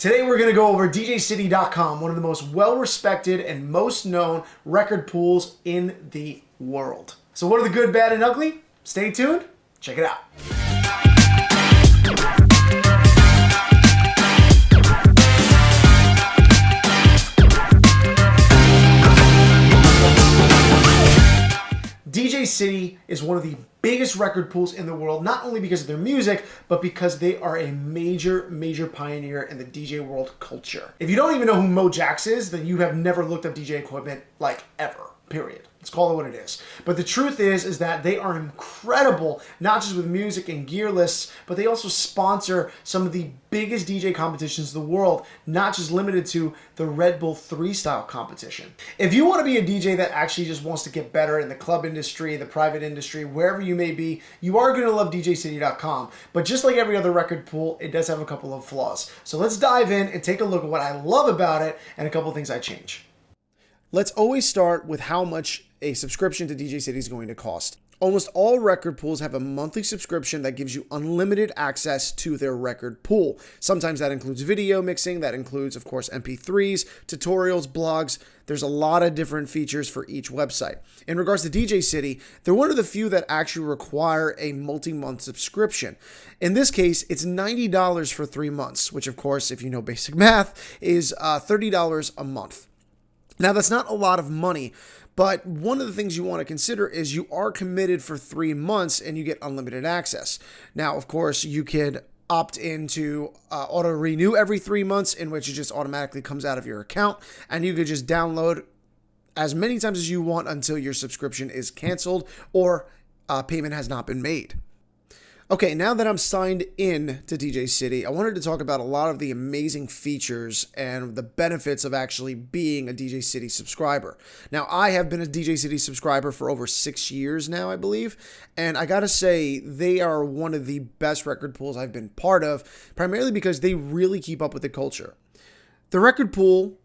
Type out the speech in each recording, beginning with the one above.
Today we're going to go over DJcity.com, one of the most well-respected and most known record pools in the world. So what are the good, bad, and ugly? Stay tuned. Check it out. DJcity is one of the biggest record pools in the world, not only because of their music, but because they are a major pioneer in the DJ world culture. If you don't even know who Mojax is, then you have never looked up DJ equipment, like, ever. Period. Let's call it what it is. But the truth is that they are incredible, not just with music and gear lists, but they also sponsor some of the biggest DJ competitions in the world, not just limited to the Red Bull 3 style competition. If you want to be a DJ that actually just wants to get better in the club industry, the private industry, wherever you may be, you are going to love DJcity.com. But just like every other record pool, it does have a couple of flaws. So let's dive in and take a look at what I love about it and a couple of things I change. Let's always start with how much a subscription to DJcity is going to cost. Almost all record pools have a monthly subscription that gives you unlimited access to their record pool. Sometimes that includes video mixing, that includes, of course, MP3s, tutorials, blogs. There's a lot of different features for each website. In regards to DJcity, they're one of the few that actually require a multi-month subscription. In this case, it's $90 for 3 months, which, of course, if you know basic math, is $30 a month. Now, that's not a lot of money, but one of the things you want to consider is you are committed for 3 months and you get unlimited access. Now, of course, you could opt into auto renew every 3 months, in which it just automatically comes out of your account, and you could just download as many times as you want until your subscription is canceled or payment has not been made. Okay, now that I'm signed in to DJcity, I wanted to talk about a lot of the amazing features and the benefits of actually being a DJcity subscriber. Now, I have been a DJcity subscriber for over 6 years now, I believe, and I gotta say, they are one of the best record pools I've been part of, primarily because they really keep up with the culture. The record pool,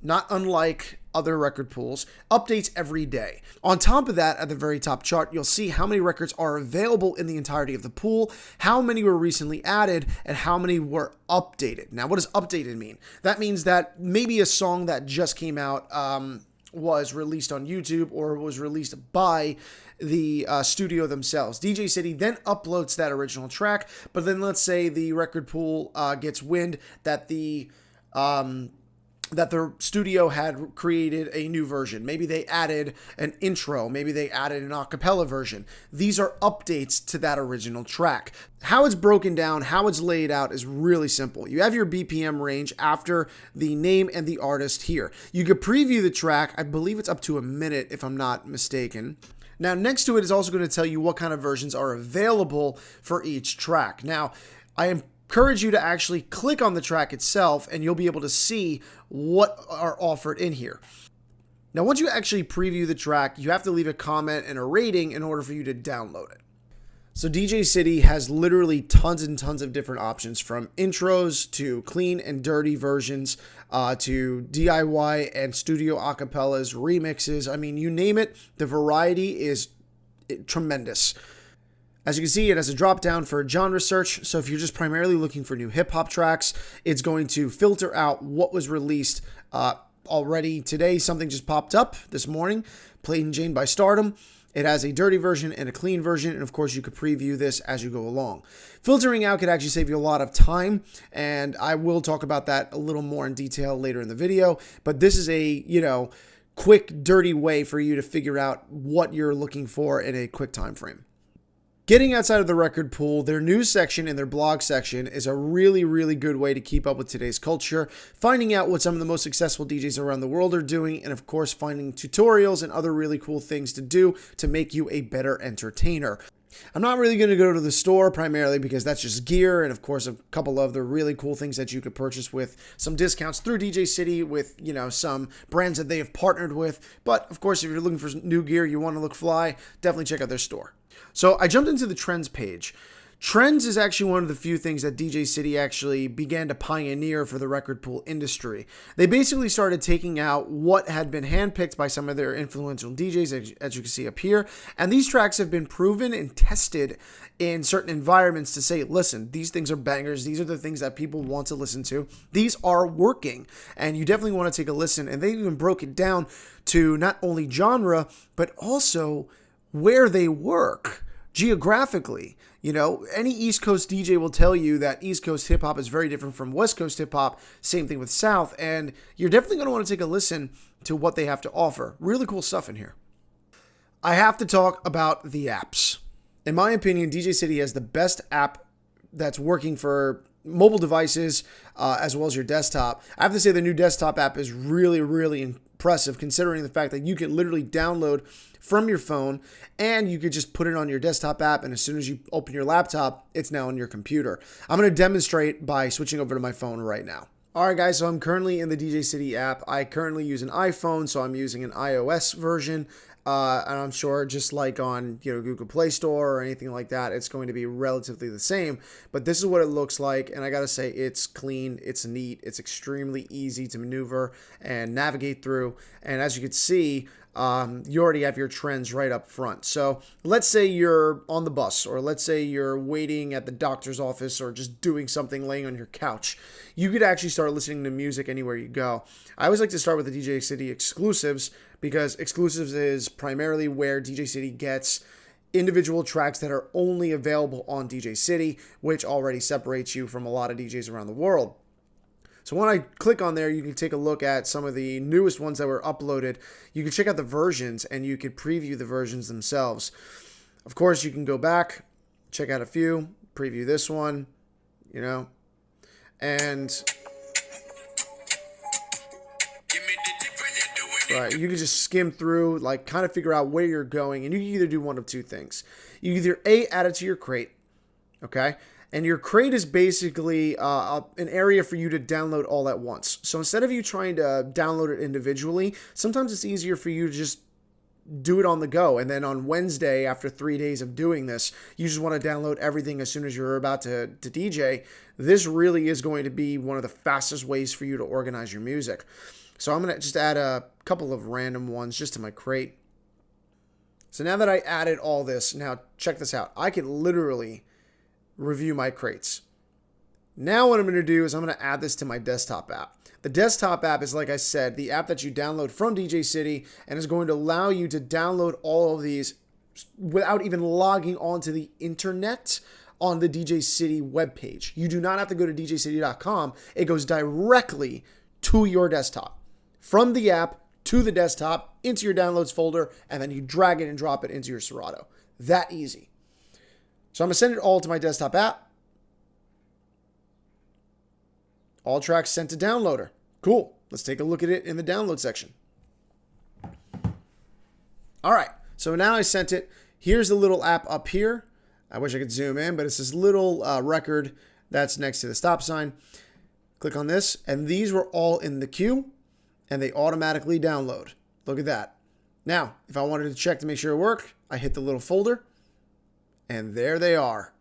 not unlike other record pools, updates every day. On top of that, at the very top chart, you'll see how many records are available in the entirety of the pool, how many were recently added, and how many were updated. Now, what does updated mean? That means that maybe a song that just came out was released on YouTube or was released by the studio themselves. DJcity then uploads that original track, but then let's say the record pool gets wind that the studio had created a new version. Maybe they added an intro. Maybe they added an acapella version. These are updates to that original track. How it's broken down, how it's laid out is really simple. You have your BPM range after the name and the artist here. You can preview the track. I believe it's up to a minute if I'm not mistaken. Now, next to it is also going to tell you what kind of versions are available for each track. Now, I encourage you to actually click on the track itself and you'll be able to see what are offered in here. Now, once you actually preview the track, you have to leave a comment and a rating in order for you to download it. So DJcity has literally tons and tons of different options, from intros to clean and dirty versions to DIY and studio acapellas, remixes. I mean, you name it, the variety is tremendous. As you can see, it has a drop down for genre search. So if you're just primarily looking for new hip hop tracks, it's going to filter out what was released already today. Something just popped up this morning, Plain Jane by Stardom. It has a dirty version and a clean version, and of course you could preview this as you go along. Filtering out could actually save you a lot of time, and I will talk about that a little more in detail later in the video, but this is a, quick, dirty way for you to figure out what you're looking for in a quick time frame. Getting outside of the record pool, their news section and their blog section is a really good way to keep up with today's culture, finding out what some of the most successful DJs around the world are doing, and of course finding tutorials and other really cool things to do to make you a better entertainer. I'm not really going to go to the store primarily because that's just gear, and of course a couple of the really cool things that you could purchase with some discounts through DJcity with, some brands that they have partnered with. But of course, if you're looking for new gear, you want to look fly, definitely check out their store. So I jumped into the trends page. Trends is actually one of the few things that DJcity actually began to pioneer for the record pool industry. They basically started taking out what had been handpicked by some of their influential DJs, as you can see up here, and these tracks have been proven and tested in certain environments to say, listen, these things are bangers, these are the things that people want to listen to, these are working, and you definitely want to take a listen. And they even broke it down to not only genre, but also where they work geographically. You know, any East Coast DJ will tell you that East Coast hip hop is very different from West Coast hip hop. Same thing with South. And you're definitely going to want to take a listen to what they have to offer. Really cool stuff in here. I have to talk about the apps. In my opinion, DJcity has the best app that's working for mobile devices as well as your desktop. I have to say the new desktop app is really, really impressive, considering the fact that you can literally download from your phone and you could just put it on your desktop app, and as soon as you open your laptop, it's now on your computer. I'm going to demonstrate by switching over to my phone right now. Alright guys, so I'm currently in the DJcity app. I currently use an iPhone, so I'm using an iOS version. And I'm sure just like on Google Play Store or anything like that, it's going to be relatively the same. But this is what it looks like, and I gotta say, it's clean, it's neat, it's extremely easy to maneuver and navigate through. And as you can see, you already have your trends right up front. So let's say you're on the bus, or let's say you're waiting at the doctor's office, or just doing something laying on your couch. You could actually start listening to music anywhere you go. I always like to start with the DJcity exclusives, because exclusives is primarily where DJcity gets individual tracks that are only available on DJcity, which already separates you from a lot of DJs around the world. So when I click on there, you can take a look at some of the newest ones that were uploaded. You can check out the versions, and you could preview the versions themselves. Of course, you can go back, check out a few, preview this one, and right, you can just skim through, kind of figure out where you're going, and you can either do one of two things. You either add it to your crate, okay? And your crate is basically an area for you to download all at once. So instead of you trying to download it individually, sometimes it's easier for you to just do it on the go. And then on Wednesday, after 3 days of doing this, you just want to download everything as soon as you're about to DJ. This really is going to be one of the fastest ways for you to organize your music. So I'm going to just add a couple of random ones just to my crate. So now that I added all this, now check this out. I can literally review my crates. Now what I'm going to do is I'm going to add this to my desktop app. The desktop app is, like I said, the app that you download from DJcity, and is going to allow you to download all of these without even logging onto the internet on the DJcity webpage. You do not have to go to DJcity.com. It goes directly to your desktop. From the app to the desktop, into your downloads folder, and then you drag it and drop it into your Serato. That easy. So I'm going to send it all to my desktop app. All tracks sent to downloader. Cool. Let's take a look at it in the download section. All right. So now I sent it. Here's the little app up here. I wish I could zoom in, but it's this little record that's next to the stop sign. Click on this, and these were all in the queue, and they automatically download. Look at that. Now, if I wanted to check to make sure it worked, I hit the little folder, and there they are.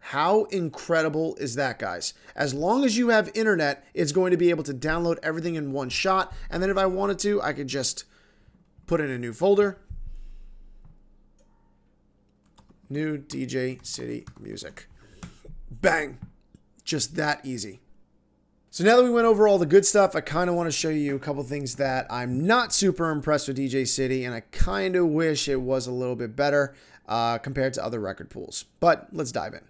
How incredible is that, guys? As long as you have internet, it's going to be able to download everything in one shot. And then if I wanted to, I could just put in a new folder. New DJcity music. Bang. Just that easy. So now that we went over all the good stuff, I kind of want to show you a couple things that I'm not super impressed with DJcity, and I kind of wish it was a little bit better compared to other record pools. But let's dive in.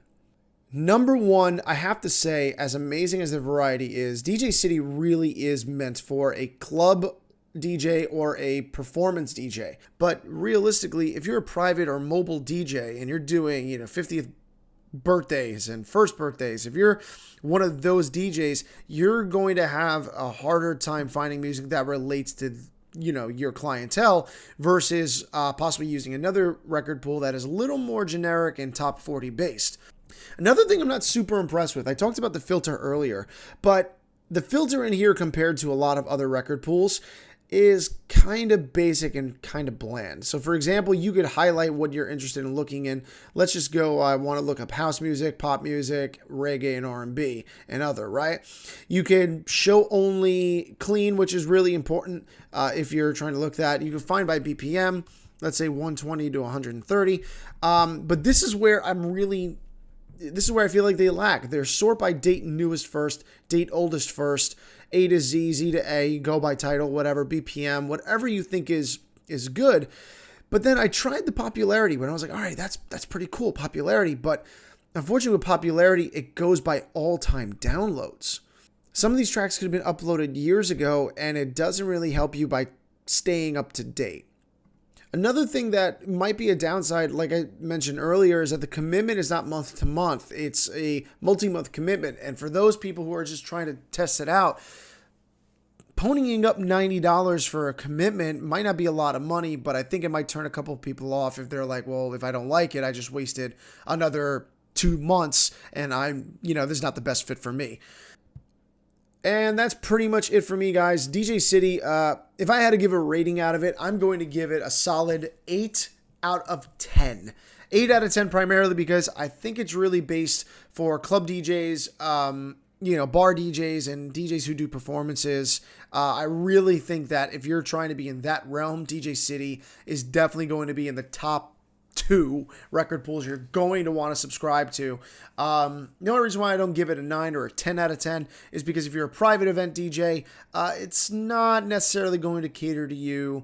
Number one, I have to say, as amazing as the variety is, DJcity really is meant for a club DJ or a performance DJ. But realistically, if you're a private or mobile DJ and you're doing, 50th birthdays and first birthdays, if you're one of those DJs, you're going to have a harder time finding music that relates to your clientele versus possibly using another record pool that is a little more generic and top 40 based. Another thing I'm not super impressed with, I talked about the filter earlier, but the filter in here compared to a lot of other record pools, is kind of basic and kind of bland. So for example, you could highlight what you're interested in looking in. Let's just go, I want to look up house music, pop music, reggae, and R&B, and other, right? You can show only clean, which is really important if you're trying to look that. You can find by BPM, let's say 120 to 130. But this is where I feel like they lack. They're sort by date newest first, date oldest first, A to Z, Z to A, go by title, whatever, BPM, whatever you think is good. But then I tried the popularity when I was like, all right, that's pretty cool, popularity. But unfortunately with popularity, it goes by all-time downloads. Some of these tracks could have been uploaded years ago, and it doesn't really help you by staying up to date. Another thing that might be a downside, like I mentioned earlier, is that the commitment is not month to month. It's a multi-month commitment. And for those people who are just trying to test it out, ponying up $90 for a commitment might not be a lot of money, but I think it might turn a couple of people off if they're like, well, if I don't like it, I just wasted another 2 months and this is not the best fit for me. And that's pretty much it for me, guys. DJcity, if I had to give a rating out of it, I'm going to give it a solid 8 out of 10. 8 out of 10 primarily because I think it's really based for club DJs, bar DJs and DJs who do performances. I really think that if you're trying to be in that realm, DJcity is definitely going to be in the top 2 record pools you're going to want to subscribe to. The only reason why I don't give it a 9 or a 10 out of 10 is because if you're a private event DJ, it's not necessarily going to cater to you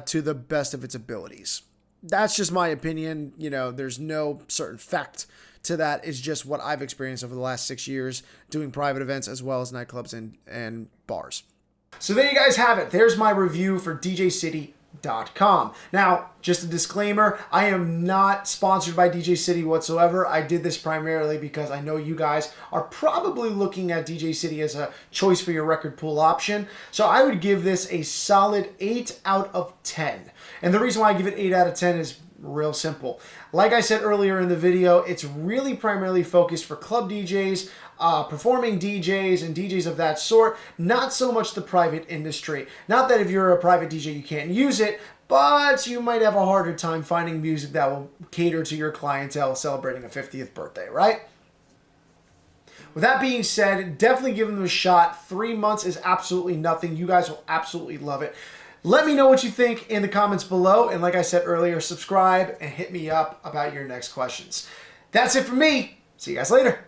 to the best of its abilities. That's just my opinion. There's no certain fact to that. It's just what I've experienced over the last 6 years doing private events as well as nightclubs and bars. So there you guys have it. There's my review for DJcity.com. Now, just a disclaimer, I am not sponsored by DJcity whatsoever. I did this primarily because I know you guys are probably looking at DJcity as a choice for your record pool option. So I would give this a solid 8 out of 10. And the reason why I give it 8 out of 10 is real simple. Like I said earlier in the video, it's really primarily focused for club DJs, performing DJs and DJs of that sort, not so much the private industry. Not that if you're a private DJ you can't use it, but you might have a harder time finding music that will cater to your clientele celebrating a 50th birthday, right? With that being said, definitely give them a shot. 3 months is absolutely nothing. You guys will absolutely love it. Let me know what you think in the comments below. And like I said earlier, subscribe and hit me up about your next questions. That's it for me. See you guys later.